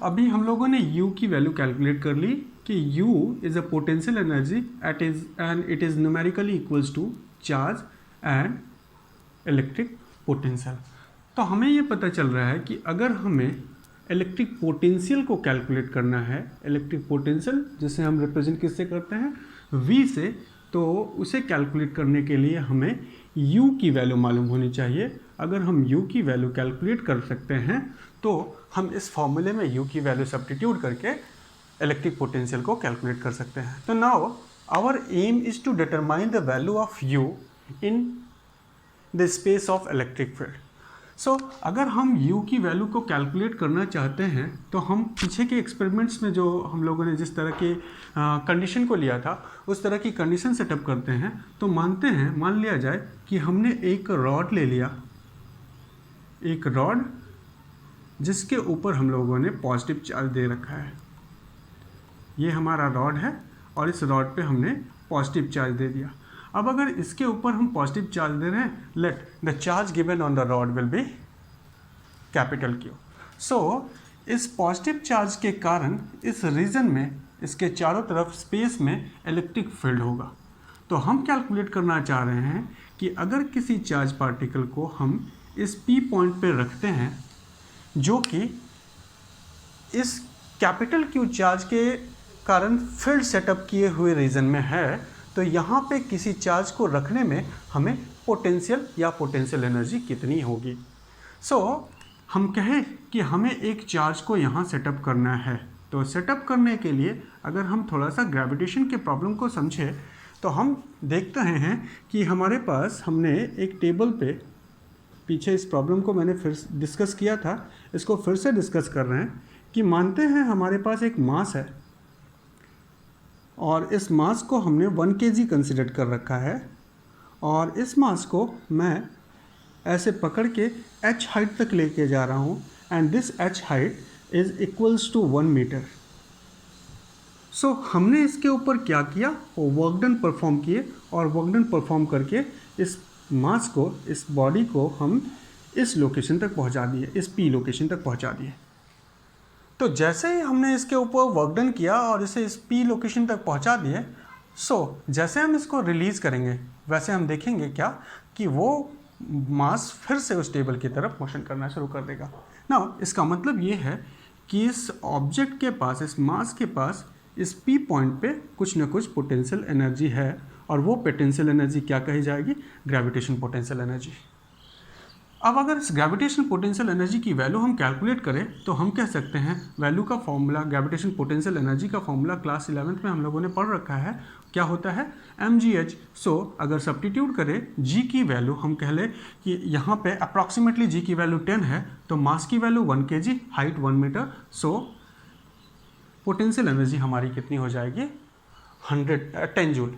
अभी हम लोगों ने U की वैल्यू कैलकुलेट कर ली कि U is a potential energy and it is numerically equals to charge and electric potential. तो हमें ये पता चल रहा है कि अगर हमें इलेक्ट्रिक पोटेंशियल को कैलकुलेट करना है, इलेक्ट्रिक पोटेंशियल जिसे हम रिप्रेजेंट किससे करते हैं, V से, तो उसे कैलकुलेट करने के लिए हमें U की वैल्यू मालूम होनी चाहिए। अगर हम U की वैल्यू कैलकुलेट कर सकते हैं तो हम इस फॉर्मूले में U की वैल्यू सब्स्टिट्यूट करके इलेक्ट्रिक पोटेंशियल को कैलकुलेट कर सकते हैं। तो now our aim is to determine the value of U in the space of electric field. So अगर हम U की वैल्यू को कैलकुलेट करना चाहते हैं तो हम पीछे के एक्सपेरिमेंट्स में जो हम लोगों ने जिस तरह के कंडीशन को लिया था उस तरह की कंडीशन सेटअप करते हैं। तो मान लिया जाए कि हमने एक रॉड ले लिया, एक रॉड जिसके ऊपर हम लोगों ने पॉजिटिव चार्ज दे रखा है। ये हमारा रॉड है और इस रॉड पे हमने पॉजिटिव चार्ज दे दिया। अब अगर इसके ऊपर हम पॉजिटिव चार्ज दे रहे हैं, let the charge given on the rod will be capital Q। सो इस पॉजिटिव चार्ज के कारण इस रीजन में, इसके चारों तरफ स्पेस में इलेक्ट्रिक फील्ड होगा। तो हम कैलकुलेट करना चाह रहे हैं कि अगर किसी चार्ज पार्टिकल को हम इस P पॉइंट पे रखते हैं जो कि इस कैपिटल Q चार्ज के कारण फील्ड सेटअप किए हुए रीजन में है, तो यहाँ पे किसी चार्ज को रखने में हमें पोटेंशियल या पोटेंशियल एनर्जी कितनी होगी। सो हम कहें कि हमें एक चार्ज को यहाँ सेटअप करना है, तो सेटअप करने के लिए अगर हम थोड़ा सा ग्रेविटेशन के प्रॉब्लम को समझें तो हम देखते हैं कि हमारे पास, हमने एक टेबल पे, पीछे इस प्रॉब्लम को मैंने फिर डिस्कस किया था, इसको फिर से डिस्कस कर रहे हैं कि मानते हैं हमारे पास एक मास है और इस मास को हमने 1 kg कंसिडर कर रखा है और इस मास को मैं ऐसे पकड़ के h हाइट तक लेके जा रहा हूँ and this h height is equals to 1 metre. So हमने इसके ऊपर क्या किया, वो वर्क डन परफॉर्म किए और वर्क डन परफॉर्म करके इस मास को, इस बॉडी को हम इस लोकेशन तक पहुँचा दिए, इस P लोकेशन तक पहुँचा दिए। तो जैसे ही हमने इसके ऊपर वर्क डन किया और इसे इस P लोकेशन तक पहुंचा दिए, सो जैसे हम इसको रिलीज़ करेंगे वैसे हम देखेंगे क्या कि वो मास फिर से उस टेबल की तरफ मोशन करना शुरू कर देगा। नाउ इसका मतलब ये है कि इस ऑब्जेक्ट के पास, इस मास के पास, इस P पॉइंट पे कुछ ना कुछ पोटेंशियल एनर्जी है और वो पोटेंशियल एनर्जी क्या कही जाएगी, ग्रेविटेशन पोटेंशियल एनर्जी। अब अगर इस ग्रेविटेशन पोटेंशियल एनर्जी की वैल्यू हम कैलकुलेट करें तो हम कह सकते हैं वैल्यू का फॉर्मूला, ग्रेविटेशन पोटेंशियल एनर्जी का फॉर्मूला क्लास 11th में हम लोगों ने पढ़ रखा है, क्या होता है, mgh। सो अगर सब्स्टिट्यूट करें g की वैल्यू, हम कह लें कि यहाँ पे अप्रॉक्सीमेटली g की वैल्यू 10 है, तो मास की value 1 kg, height 1 metre, so potential energy हमारी कितनी हो जाएगी, 10 जूल।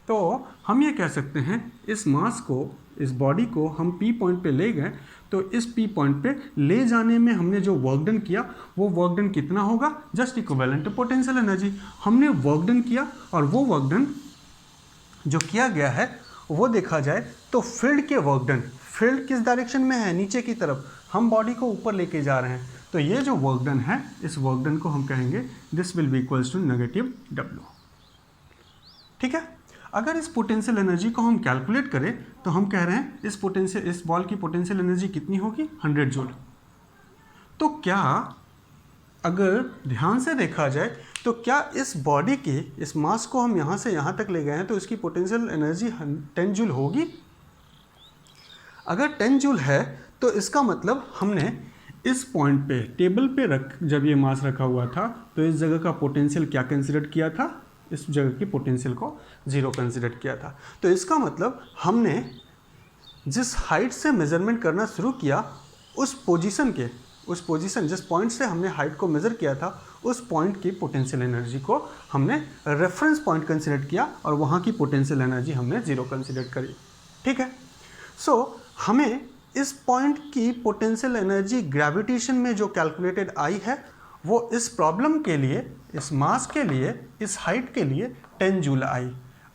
तो हम ये कह सकते हैं इस मास को, इस बॉडी को हम P पॉइंट पे ले गए, तो इस P पॉइंट पे ले जाने में हमने जो वर्क डन किया वो वर्क डन कितना होगा, just equivalent to potential energy. हमने वर्क डन किया और वो वर्क डन जो किया गया है वो देखा जाए तो फील्ड के वर्क डन, फील्ड किस डायरेक्शन में है, नीचे की तरफ, हम बॉडी को ऊपर लेके जा रहे हैं, तो ये जो वर्क डन है, इस वर्क डन को हम कहेंगे this will be equals to negative W। ठीक है। अगर इस पोटेंशियल एनर्जी को हम कैलकुलेट करें तो हम कह रहे हैं इस बॉल की पोटेंशियल एनर्जी कितनी होगी, 100 जूल। तो क्या अगर ध्यान से देखा जाए तो क्या इस बॉडी की, इस मास को हम यहाँ से यहाँ तक ले गए हैं तो इसकी पोटेंशियल एनर्जी 10 जूल होगी। अगर 10 जूल है तो इसका मतलब हमने इस पॉइंट पे, टेबल पे जब ये मास रखा हुआ था तो इस जगह का पोटेंशियल क्या कंसिडर किया था, इस जगह की पोटेंशियल को 0 कंसिडर किया था। तो इसका मतलब हमने जिस हाइट से मेजरमेंट करना शुरू किया, उस पोजीशन जिस पॉइंट से हमने हाइट को मेज़र किया था, उस पॉइंट की पोटेंशियल एनर्जी को हमने रेफरेंस पॉइंट कंसिडर किया और वहाँ की पोटेंशियल एनर्जी हमने 0 कंसिडर करी। ठीक है। सो हमें इस पॉइंट की पोटेंशियल एनर्जी ग्रेविटेशन में जो कैलकुलेटेड आई है वो इस प्रॉब्लम के लिए, इस मास के लिए, इस हाइट के लिए 10 जूल आई।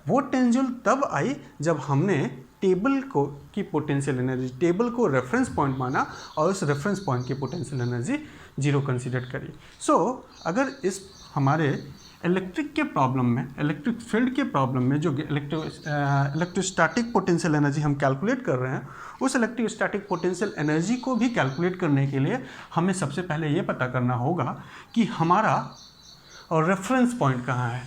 वो 10 जूल तब आई जब हमने टेबल की पोटेंशियल एनर्जी, टेबल को रेफरेंस पॉइंट माना और उस रेफरेंस पॉइंट की पोटेंशियल एनर्जी जीरो कंसिडर करिए। सो अगर इस हमारे इलेक्ट्रिक के प्रॉब्लम में, इलेक्ट्रिक फील्ड के प्रॉब्लम में जो इलेक्ट्रोस्टैटिक पोटेंशियल एनर्जी हम कैलकुलेट कर रहे हैं, उस इलेक्ट्रोस्टैटिक पोटेंशियल एनर्जी को भी कैलकुलेट करने के लिए हमें सबसे पहले ये पता करना होगा कि हमारा और रेफरेंस पॉइंट कहाँ है।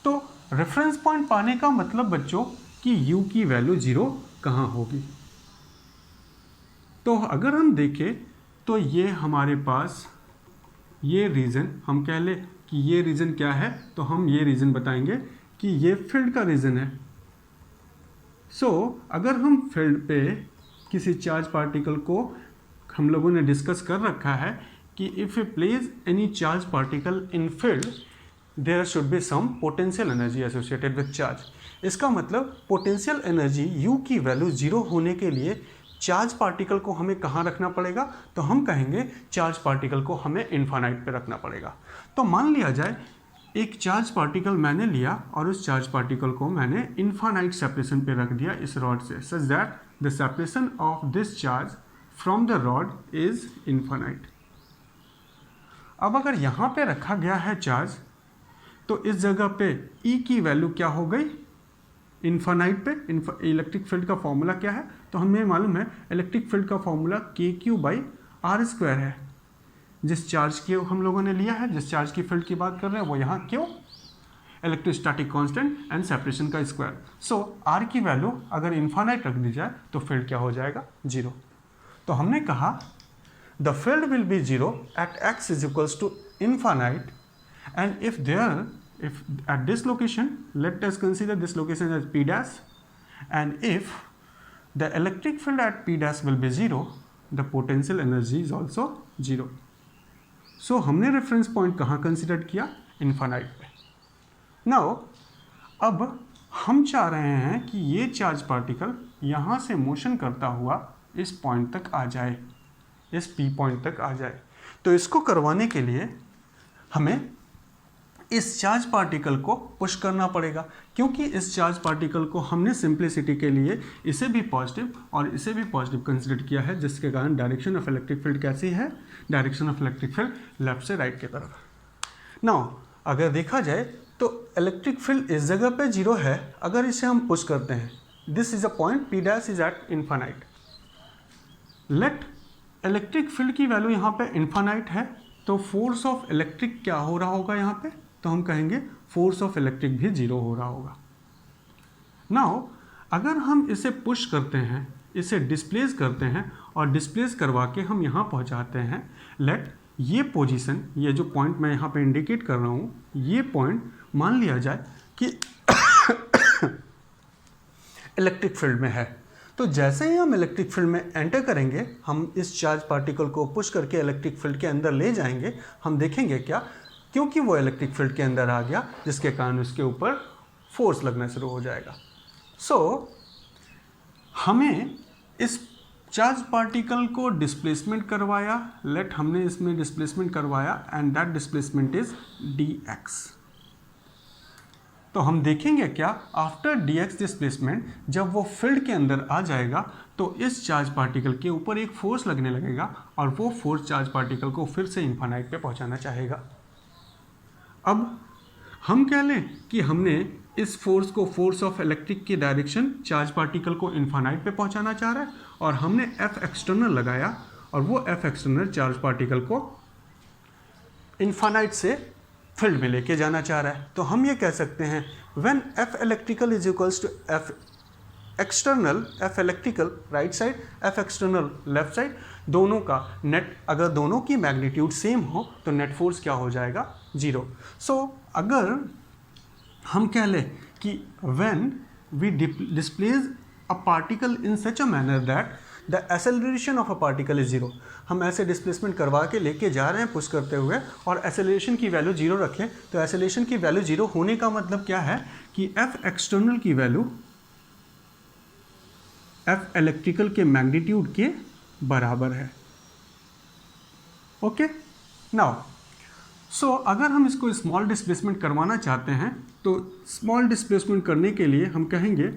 तो रेफरेंस पॉइंट पाने का मतलब बच्चों कि u की वैल्यू 0 कहाँ होगी। तो अगर हम देखें तो ये हमारे पास ये रीजन, हम कह ले कि ये रीजन क्या है, तो हम ये रीजन बताएंगे कि ये फील्ड का रीजन है। सो अगर हम फील्ड पे किसी चार्ज पार्टिकल को, हम लोगों ने डिस्कस कर रखा है कि if you place any charge particle in field there should be some potential energy associated with charge. इसका मतलब पोटेंशियल एनर्जी u की वैल्यू 0 होने के लिए चार्ज पार्टिकल को हमें कहाँ रखना पड़ेगा, तो हम कहेंगे चार्ज पार्टिकल को हमें इन्फानाइट पे रखना पड़ेगा। तो मान लिया जाए एक चार्ज पार्टिकल मैंने लिया और उस चार्ज पार्टिकल को मैंने इन्फानाइट सेपरेशन पे रख दिया इस रॉड से, such that the separation of this charge from the rod is infinite. अब अगर यहाँ पे रखा गया है चार्ज, तो इस जगह पे E की वैल्यू क्या हो गई, इन्फानाइट पे। इलेक्ट्रिक फील्ड का फॉर्मूला क्या है, तो हमें मालूम है इलेक्ट्रिक फील्ड का फॉर्मूला KQ/R² है। जिस चार्ज की हम लोगों ने लिया है, जिस चार्ज की फील्ड की बात कर रहे हैं, वो यहाँ क्यों, इलेक्ट्रोस्टैटिक कांस्टेंट एंड सेपरेशन का स्क्वायर। सो R की वैल्यू अगर इन्फानाइट रख दी जाए तो फील्ड क्या हो जाएगा, 0। तो हमने कहा the field will be 0 at x is equals to infinite, and if at this location, let us consider this location as P dash, and if the electric field at P dash will be 0, the potential energy is also 0. So हमने reference point कहाँ consider किया, infinite पे। Now अब हम चाह रहे हैं कि ये चार्ज पार्टिकल यहाँ से मोशन करता हुआ इस पॉइंट तक आ जाए, इस P पॉइंट तक आ जाए। तो इसको करवाने के लिए हमें इस चार्ज पार्टिकल को पुश करना पड़ेगा, क्योंकि इस चार्ज पार्टिकल को हमने सिंप्लिसिटी के लिए इसे भी पॉजिटिव और इसे भी पॉजिटिव कंसिडर किया है, जिसके कारण डायरेक्शन ऑफ इलेक्ट्रिक फील्ड कैसी है, direction of electric field left से राइट की तरफ। नाउ अगर देखा जाए तो इलेक्ट्रिक फील्ड इस जगह पे 0 है। अगर इसे हम पुश करते हैं, this is a point P dash is at infinite, let electric field की वैल्यू यहाँ पे इन्फानाइट है, तो फोर्स ऑफ इलेक्ट्रिक क्या हो रहा होगा यहाँ पे, तो हम कहेंगे फोर्स ऑफ इलेक्ट्रिक भी 0 हो रहा होगा। नाउ अगर हम इसे पुश करते हैं, इसे डिस्प्लेस करते हैं और डिस्प्लेस करवा के हम यहाँ पहुँचाते हैं, लेट ये पोजीशन, ये जो पॉइंट मैं यहाँ पे इंडिकेट कर रहा हूँ, ये पॉइंट मान लिया जाए कि इलेक्ट्रिक फील्ड में है। तो जैसे ही हम इलेक्ट्रिक फील्ड में एंटर करेंगे, हम इस चार्ज पार्टिकल को पुश करके इलेक्ट्रिक फील्ड के अंदर ले जाएंगे, हम देखेंगे क्या, क्योंकि वो इलेक्ट्रिक फील्ड के अंदर आ गया, जिसके कारण उसके ऊपर फोर्स लगना शुरू हो जाएगा। सो हमें इस चार्ज पार्टिकल को डिस्प्लेसमेंट करवाया, लेट हमने इसमें डिस्प्लेसमेंट करवाया and that displacement is dx। तो हम देखेंगे क्या, आफ्टर dx डिस्प्लेसमेंट जब वो फील्ड के अंदर आ जाएगा तो इस चार्ज पार्टिकल के ऊपर एक फोर्स लगने लगेगा और वो फोर्स चार्ज पार्टिकल को फिर से इन्फानाइट पे पहुंचाना चाहेगा। अब हम कह लें कि हमने इस फोर्स को, फोर्स ऑफ इलेक्ट्रिक की डायरेक्शन चार्ज पार्टिकल को इन्फानाइट पे पहुंचाना चाह रहा है, और हमने F एक्सटर्नल लगाया और वो F एक्सटर्नल चार्ज पार्टिकल को इन्फानाइट से फील्ड में लेके जाना चाह रहा है। तो हम ये कह सकते हैं when F electrical is equals to F external, F electrical right side, F external left side, दोनों का नेट, अगर दोनों की मैग्नीट्यूड सेम हो तो नेट फोर्स क्या हो जाएगा, 0। सो अगर हम कह लें कि when we displace a particle in such a manner that the acceleration of a particle is 0, हम ऐसे डिस्प्लेसमेंट करवा के लेके जा रहे हैं पुश करते हुए और एक्सेलरेशन की वैल्यू 0 रखें, तो एक्सेलरेशन की वैल्यू 0 होने का मतलब क्या है कि F एक्सटर्नल की वैल्यू F इलेक्ट्रिकल के मैग्नीट्यूड के बराबर है। ओके, नाउ सो अगर हम इसको स्मॉल डिस्प्लेसमेंट करवाना चाहते हैं, तो स्मॉल डिस्प्लेसमेंट करने के लिए हम कहेंगे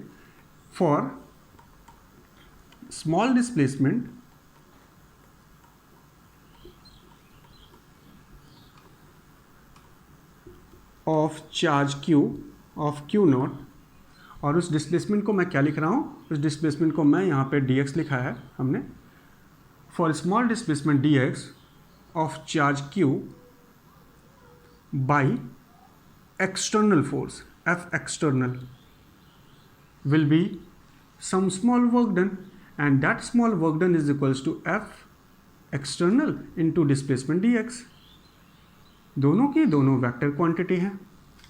for small displacement of charge q of q not, और उस डिस्प्लेसमेंट को मैं क्या लिख रहा हूँ, उस डिस्प्लेसमेंट को मैं यहाँ पे dx लिखा है हमने, for small displacement dx of charge q by external force F external will be some small work done, and that small work done is equals to F external into displacement dx. दोनों की दोनों vector quantity हैं,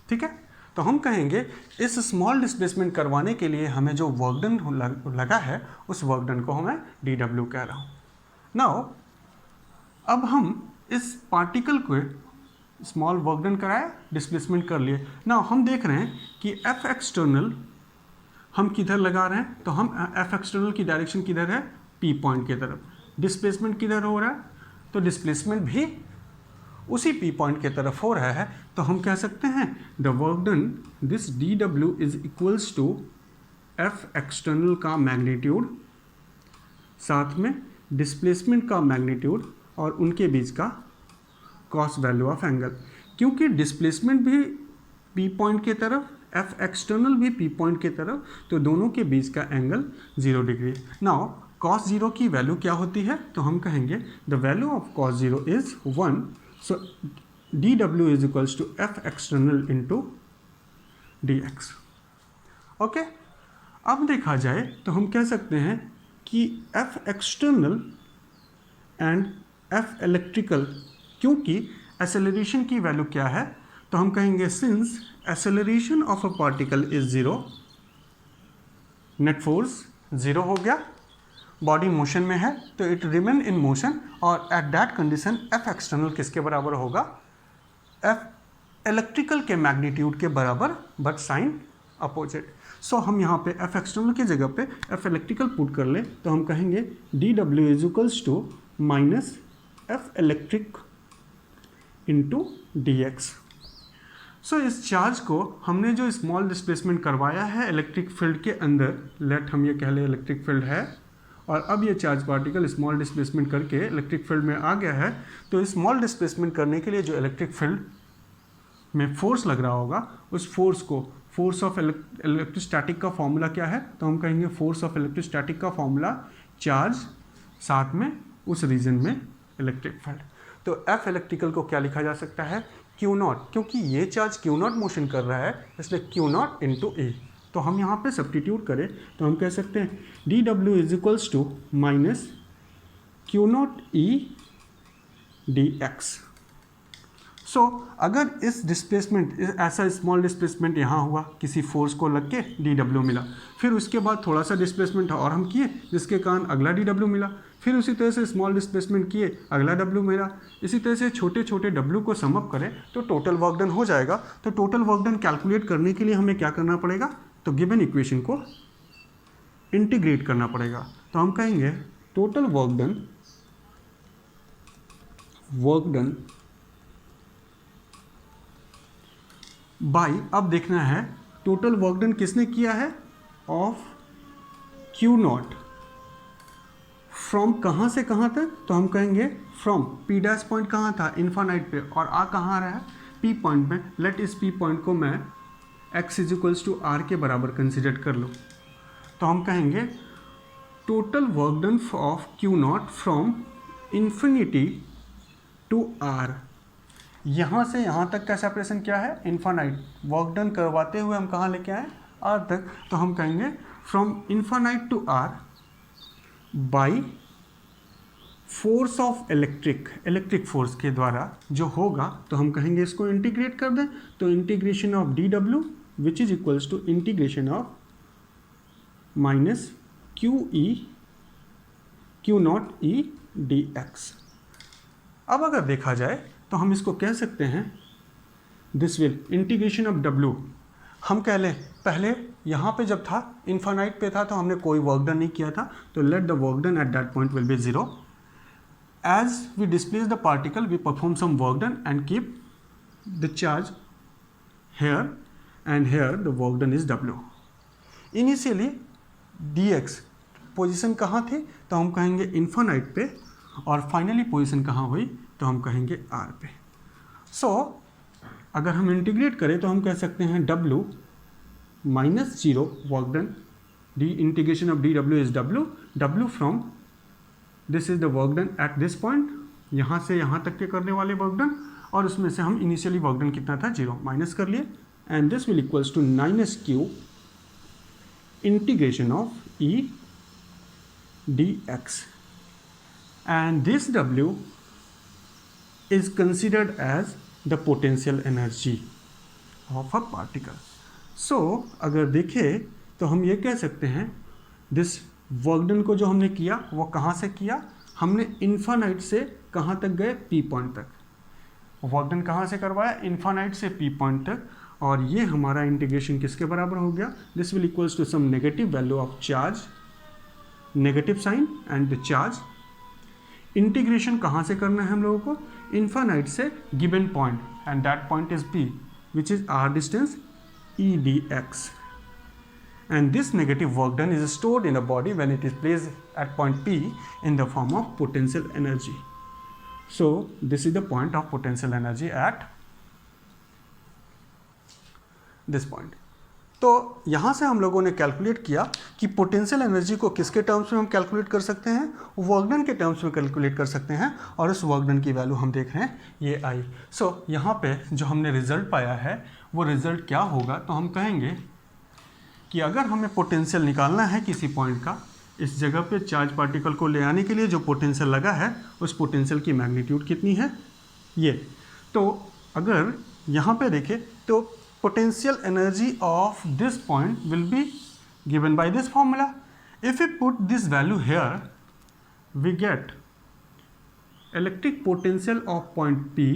ठीक है। तो हम कहेंगे इस स्मॉल डिस्प्लेसमेंट करवाने के लिए हमें जो वर्क डन लगा है उस वर्क डन को मैं dw कह रहा हूँ। नाउ अब हम इस पार्टिकल को स्मॉल वर्क डन कराया, डिस्प्लेसमेंट कर लिए। नाउ हम देख रहे हैं कि एफ एक्सटर्नल हम किधर लगा रहे हैं, तो हम एफ एक्सटर्नल की डायरेक्शन किधर है, पी पॉइंट की तरफ। डिस्प्लेसमेंट किधर हो रहा है, तो डिस्प्लेसमेंट भी उसी पी पॉइंट की तरफ हो रहा है। तो हम कह सकते हैं the work done this D W is equals to F external का मैग्नीट्यूड साथ में डिस्प्लेसमेंट का मैग्नीट्यूड और उनके बीच का कॉस वैल्यू ऑफ एंगल। क्योंकि डिस्प्लेसमेंट भी पी पॉइंट की तरफ, एफ एक्सटर्नल भी पी पॉइंट की तरफ, तो दोनों के बीच का एंगल 0 डिग्री। नाउ कॉस 0 की वैल्यू क्या होती है, तो हम कहेंगे the value of cos 0 is 1, so D W is equals to F external into D X. Okay, अब देखा जाए तो हम कह सकते हैं कि F external and F electrical, क्योंकि एक्सेलरेशन की वैल्यू क्या है, तो हम कहेंगे since acceleration of a particle is 0, net force 0 हो गया, बॉडी मोशन में है तो इट रिमेन इन मोशन, और at that condition F external किसके बराबर होगा, एफ इलेक्ट्रिकल के मैग्नीट्यूड के बराबर, बट साइन अपोजिट। सो हम यहाँ पे एफ एक्सटर्नल की जगह पे एफ इलेक्ट्रिकल पुट कर ले तो हम कहेंगे d W is equals to minus F electric into D x. So इस चार्ज को हमने जो स्मॉल डिस्प्लेसमेंट करवाया है इलेक्ट्रिक फील्ड के अंदर, लेट हम ये कह लें इलेक्ट्रिक फील्ड है, और अब ये चार्ज पार्टिकल स्मॉल डिस्प्लेसमेंट करके इलेक्ट्रिक फील्ड में आ गया है। तो स्मॉल डिस्प्लेसमेंट करने के लिए जो इलेक्ट्रिक फील्ड में फोर्स लग रहा होगा, उस फोर्स को, फोर्स ऑफ इलेक्ट्रोस्टैटिक का फॉर्मूला क्या है, तो हम कहेंगे फोर्स ऑफ इलेक्ट्रोस्टैटिक का फॉर्मूला चार्ज साथ में उस रीजन में इलेक्ट्रिक फील्ड। तो एफ इलेक्ट्रिकल को क्या लिखा जा सकता है, क्यू नॉट, क्योंकि ये चार्ज क्यू नॉट मोशन कर रहा है इसलिए क्यू नॉट इंटू ए। तो हम यहाँ पे सब्स्टिट्यूट करें तो हम कह सकते हैं d W is equals to minus Q not E D x. So अगर इस डिस्प्लेसमेंट, ऐसा स्मॉल डिस्प्लेसमेंट यहाँ हुआ, किसी फोर्स को लग के डी डब्ल्यू मिला, फिर उसके बाद थोड़ा सा डिस्प्लेसमेंट और हम किए जिसके कारण अगला डी डब्ल्यू मिला, फिर उसी तरह से स्मॉल डिस्प्लेसमेंट किए, अगला डब्ल्यू मिला, इसी तरह से छोटे छोटे डब्ल्यू को सम अप करें तो टोटल वर्क डन हो जाएगा। तो टोटल वर्क डन कैलकुलेट करने के लिए हमें क्या करना पड़ेगा, तो गिवन इक्वेशन को इंटीग्रेट करना पड़ेगा। तो हम कहेंगे टोटल वर्क डन बाई, अब देखना है टोटल वर्क डन किसने किया है, ऑफ क्यू नॉट, फ्रॉम कहाँ से कहाँ तक, तो हम कहेंगे फ्रॉम पी डैश पॉइंट कहाँ था, इन्फानाइट पे, और आ कहाँ आ रहा है, पी पॉइंट में। लेट इस पी पॉइंट को मैं x is equals to R के बराबर कंसिडर कर लो। तो हम कहेंगे total work done of Q not from infinity to R, यहाँ से यहाँ तक का सेपरेशन क्या है, इन्फानाइट। वर्क डन करवाते हुए हम कहाँ लेके आए, आर तक। तो हम कहेंगे from infinite to R by force of electric force के द्वारा जो होगा, तो हम कहेंगे इसको इंटीग्रेट कर दें, तो integration of D W which is equals to integration of minus Q not E D X. अब अगर देखा जाए तो हम इसको कह सकते हैं this will integration of W, हम कह लें पहले यहाँ पे जब था इन्फानाइट पे था तो हमने कोई वर्क डन नहीं किया था, तो let the work done at that point will be 0। As we displace the particle, we perform some work done and keep the charge here, and here the work done is W. Initially dx position कहाँ थी, तो हम कहेंगे infinite पे, और finally position कहाँ हुई, तो हम कहेंगे r पे। सो अगर हम इंटीग्रेट करें तो हम कह सकते हैं W minus 0 work done, D integration of dW is W from this is the work done at this point, यहाँ से यहाँ तक के करने वाले वर्क डन, और उसमें से हम इनिशियली वर्क डन कितना था 0 माइनस कर लिए, and this will equals to -Q integration of E dx, and this W is considered as the potential energy of a particle. So अगर देखें तो हम ये कह सकते हैं दिस वर्क डन को जो हमने किया वो कहाँ से किया, हमने इन्फानाइट से कहाँ तक गए, P पॉइंट तक। वर्क डन कहाँ से करवाया, इन्फानाइट से P पॉइंट तक, और ये हमारा इंटीग्रेशन किसके बराबर हो गया, this will equals to some negative value of charge, negative sign and the charge. Integration कहाँ से करना है हम लोगों को, इन्फानाइट से given point, and that point is P which is R distance E dx, and this negative work done is stored in a body when it is placed at point P in the form of potential energy. So this is the point of potential energy at this point. तो यहाँ से हम लोगों ने calculate किया कि potential energy को किसके टर्म्स में हम कैलकुलेट कर सकते हैं, वर्क डन के टर्म्स में कैलकुलेट कर सकते हैं, और उस वर्क डन की वैल्यू हम देख रहे हैं ये आई। सो यहाँ पे जो हमने रिजल्ट पाया है वो रिजल्ट क्या होगा, तो हम कहेंगे कि अगर हमें पोटेंशियल निकालना है किसी पॉइंट का, इस जगह पे चार्ज पार्टिकल को ले आने के लिए जो पोटेंशियल लगा है उस पोटेंशियल की मैग्नीट्यूड कितनी है ये, तो अगर यहाँ पे देखें तो potential energy of this point will be given by this formula. If we put this value here, we get electric potential of point P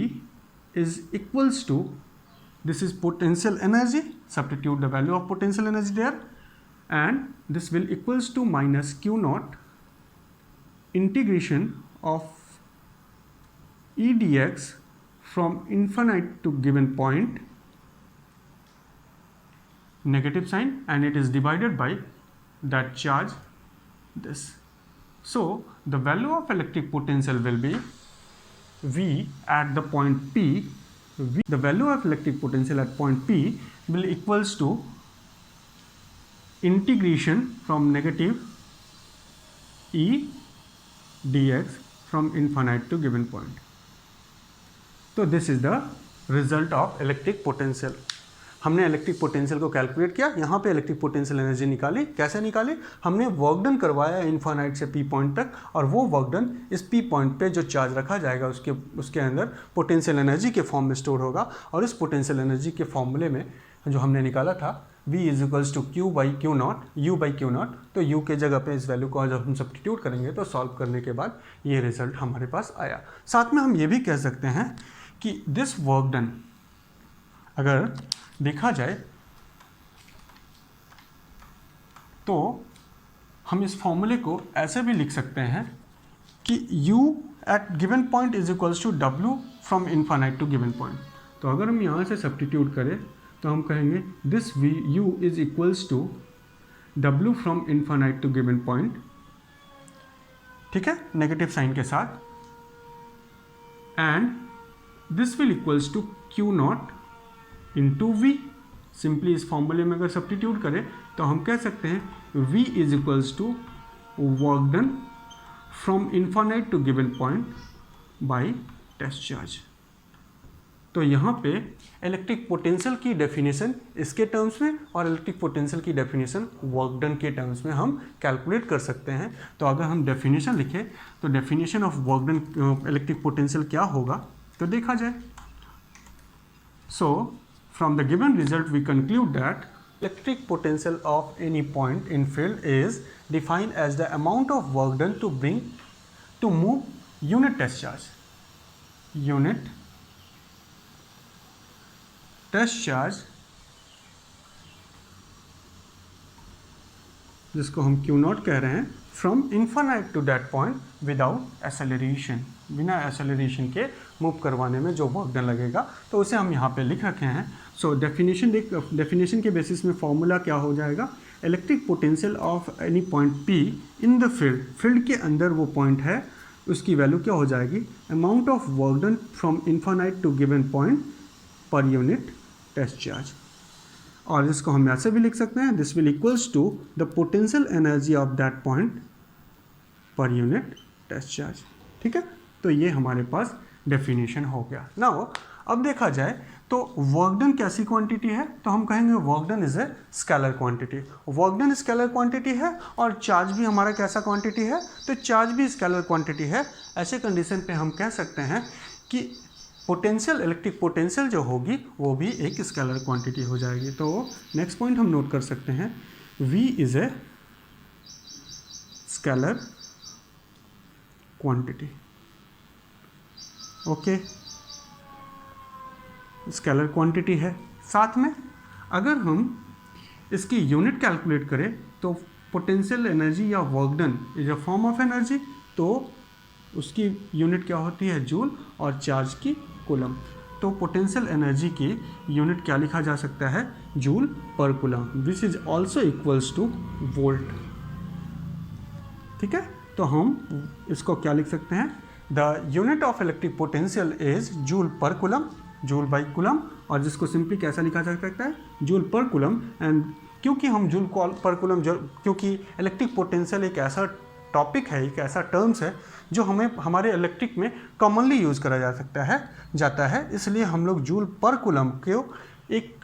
is equals to, this is potential energy, substitute the value of potential energy there, and this will equals to minus Q naught integration of E dx from infinite to given point, negative sign, and it is divided by that charge this. So the value of electric potential will be V at the point P. The value of electric potential at point P will equals to integration from negative E dx from infinite to given point. So this is the result of electric potential. हमने electric potential को calculate किया, यहाँ पे electric potential energy निकाली। कैसे निकाली, हमने work done करवाया इन्फानाइट से P पॉइंट तक, और वो वर्क डन इस P पॉइंट पे जो चार्ज रखा जाएगा उसके अंदर पोटेंशियल एनर्जी के फॉर्म में स्टोर होगा, और इस पोटेंशियल एनर्जी के फॉर्मूले में जो हमने निकाला था V is equals to Q by Q not, U by Q not, तो U के जगह पे इस वैल्यू को जब हम सब्स्टिट्यूट करेंगे तो सॉल्व करने के बाद ये रिजल्ट हमारे पास आया। साथ में हम ये भी कह सकते हैं कि दिस वर्क डन अगर देखा जाए तो हम इस फॉर्मूले को ऐसे भी लिख सकते हैं कि U at given point is equals to W from infinite to given point. तो अगर हम यहाँ से सब्स्टिट्यूट करें तो हम कहेंगे this U is equals to W from infinite to given point, ठीक है, नेगेटिव साइन के साथ, and this will equals to Q not into V। Simply इस फॉर्मूले में अगर सब्स्टिट्यूट करें तो हम कह सकते हैं V is equals to work done from infinite to given point by test charge. तो यहाँ पे इलेक्ट्रिक पोटेंशियल की डेफिनेशन इसके टर्म्स में और इलेक्ट्रिक पोटेंशियल की डेफिनेशन वर्क डन के टर्म्स में हम कैलकुलेट कर सकते हैं। तो अगर हम डेफिनेशन लिखें तो definition of work done electric potential क्या होगा, तो देखा जाए। So from the given result we conclude that electric potential of any point in field is defined as the amount of work done to move unit test charge जिसको हम Q not कह रहे हैं, from infinite to that point without acceleration, बिना acceleration के move करवाने में जो वर्क डन लगेगा, तो उसे हम यहाँ पे लिख रखे हैं। सो डेफिनेशन के बेसिस में फॉर्मूला क्या हो जाएगा, electric potential of any point P in the field के अंदर वो पॉइंट है, उसकी वैल्यू क्या हो जाएगी, amount of work done from infinite to given point per unit test charge. और इसको हम ऐसे भी लिख सकते हैं, this will equals to the potential energy of that point per unit test charge. ठीक है, तो ये हमारे पास डेफिनेशन हो गया। नाउ अब देखा जाए तो वर्क डन कैसी क्वांटिटी है, तो हम कहेंगे work done is a scalar quantity. Work done scalar quantity है और चार्ज भी हमारा कैसा क्वांटिटी है, तो चार्ज भी स्केलर क्वांटिटी है। ऐसे कंडीशन पे हम कह सकते हैं कि पोटेंशियल, इलेक्ट्रिक पोटेंशियल जो होगी वो भी एक स्केलर क्वांटिटी हो जाएगी। तो नेक्स्ट पॉइंट हम नोट कर सकते हैं, V is a scalar quantity. Okay, scalar quantity है। साथ में अगर हम इसकी यूनिट कैलकुलेट करें तो पोटेंशियल एनर्जी या work done is a form of energy, तो उसकी यूनिट क्या होती है, जूल, और चार्ज की कूलम। तो पोटेंशियल एनर्जी की यूनिट क्या लिखा जा सकता है, जूल पर coulomb, which is also equals two volt. ठीक है, तो हम इसको क्या लिख सकते हैं, the unit of electric potential is joule पर कूलम, जूल बाई कूलम, और जिसको सिंपली कैसा लिखा जा सकता है, जूल पर कूलम। एंड क्योंकि हम जूल पर कूलम, क्योंकि इलेक्ट्रिक पोटेंशियल एक ऐसा टॉपिक है, एक ऐसा टर्म्स है जो हमें हमारे इलेक्ट्रिक में कॉमनली यूज़ करा जाता है, इसलिए हम लोग जूल पर कूलम को एक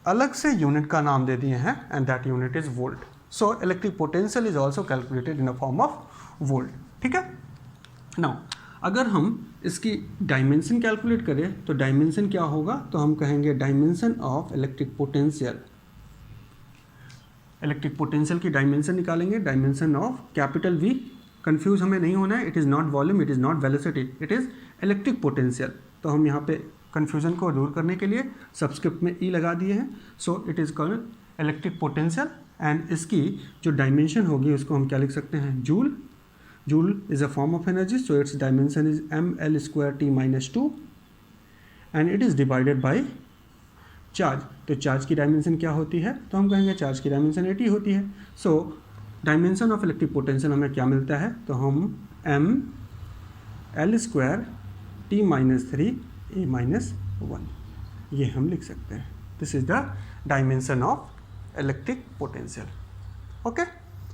अलग से यूनिट का नाम दे दिए हैं, and that unit is volt. So electric potential is also calculated in a form of volt. ठीक है, नाउ अगर हम इसकी डायमेंशन कैलकुलेट करें तो डायमेंशन क्या होगा, तो हम कहेंगे dimension of electric potential. Electric potential की डायमेंशन निकालेंगे, dimension of capital V, confuse हमें नहीं होना है, it is not volume, it is not velocity, it is electric potential. तो हम यहाँ पे कन्फ्यूजन को दूर करने के लिए सबस्क्रिप्ट में E लगा दिए हैं। So it is called electric potential, and इसकी जो डायमेंशन होगी उसको हम क्या लिख सकते हैं, joule. Joule is a form of energy, so its dimension is ml square t minus 2 and it is divided by charge। तो चार्ज की डायमेंशन क्या होती है, तो हम कहेंगे चार्ज की डायमेंशन 80 होती है। So dimension of electric potential हमें क्या मिलता है, तो हम m l square t minus 3 a minus 1 ये हम लिख सकते हैं। This is the dimension of electric potential. Okay,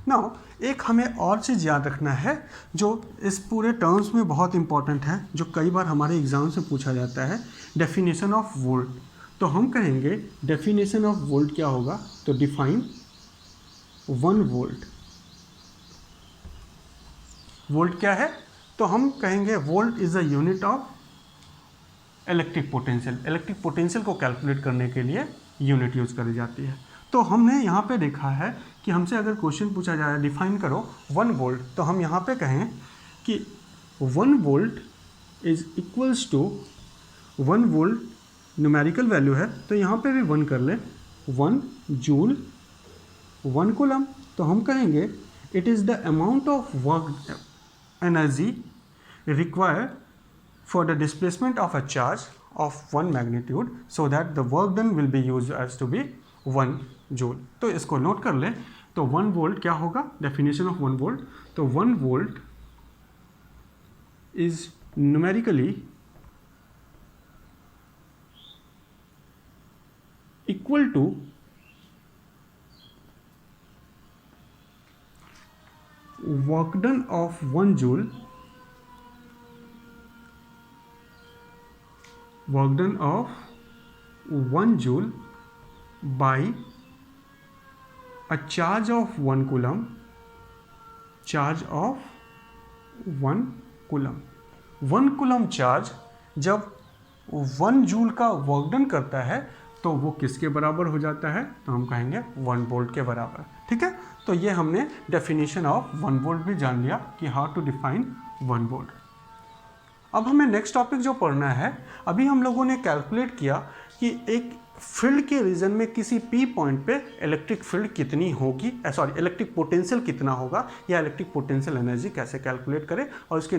now एक हमें और चीज़ याद रखना है जो इस पूरे टर्म्स में बहुत इंपॉर्टेंट है, जो कई बार हमारे एग्जाम से पूछा जाता है, डेफिनेशन ऑफ वोल्ट। तो हम कहेंगे डेफिनेशन ऑफ वोल्ट क्या होगा, तो डिफाइन 1 वोल्ट। वोल्ट क्या है, तो हम कहेंगे volt is a unit of electric potential. Electric potential को कैलकुलेट करने के लिए यूनिट यूज़ करी जाती है। तो हमने यहाँ पे देखा है कि हमसे अगर क्वेश्चन पूछा जाए डिफाइन करो 1 वोल्ट, तो हम यहाँ पे कहें कि 1 volt is equals to 1 volt numerical value है, तो यहाँ पे भी 1 कर ले, 1 जूल 1 कूलम। तो हम कहेंगे it is the amount of work energy required for the displacement of a charge of 1 magnitude, so that the work done will be use as to be 1 joule. तो इसको नोट कर ले, तो 1 volt क्या होगा, डेफिनेशन ऑफ 1 वोल्ट, तो 1 volt is numerically equal to work done of 1 joule, work done of 1 joule by a charge of 1 coulomb, charge of 1 coulomb। 1 coulomb charge जब 1 joule का वर्क डन करता है तो वो किसके बराबर हो जाता है, तो हम कहेंगे 1 वोल्ट के बराबर। ठीक है, तो ये हमने डेफिनेशन ऑफ 1 वोल्ट भी जान लिया कि हाउ टू डिफाइन 1 वोल्ट। अब हमें नेक्स्ट टॉपिक जो पढ़ना है, अभी हम लोगों ने कैलकुलेट किया कि एक फील्ड के रीजन में किसी P पॉइंट पे इलेक्ट्रिक फील्ड कितनी होगी, इलेक्ट्रिक पोटेंशियल कितना होगा, या इलेक्ट्रिक पोटेंशियल एनर्जी कैसे कैलकुलेट करें और उसकी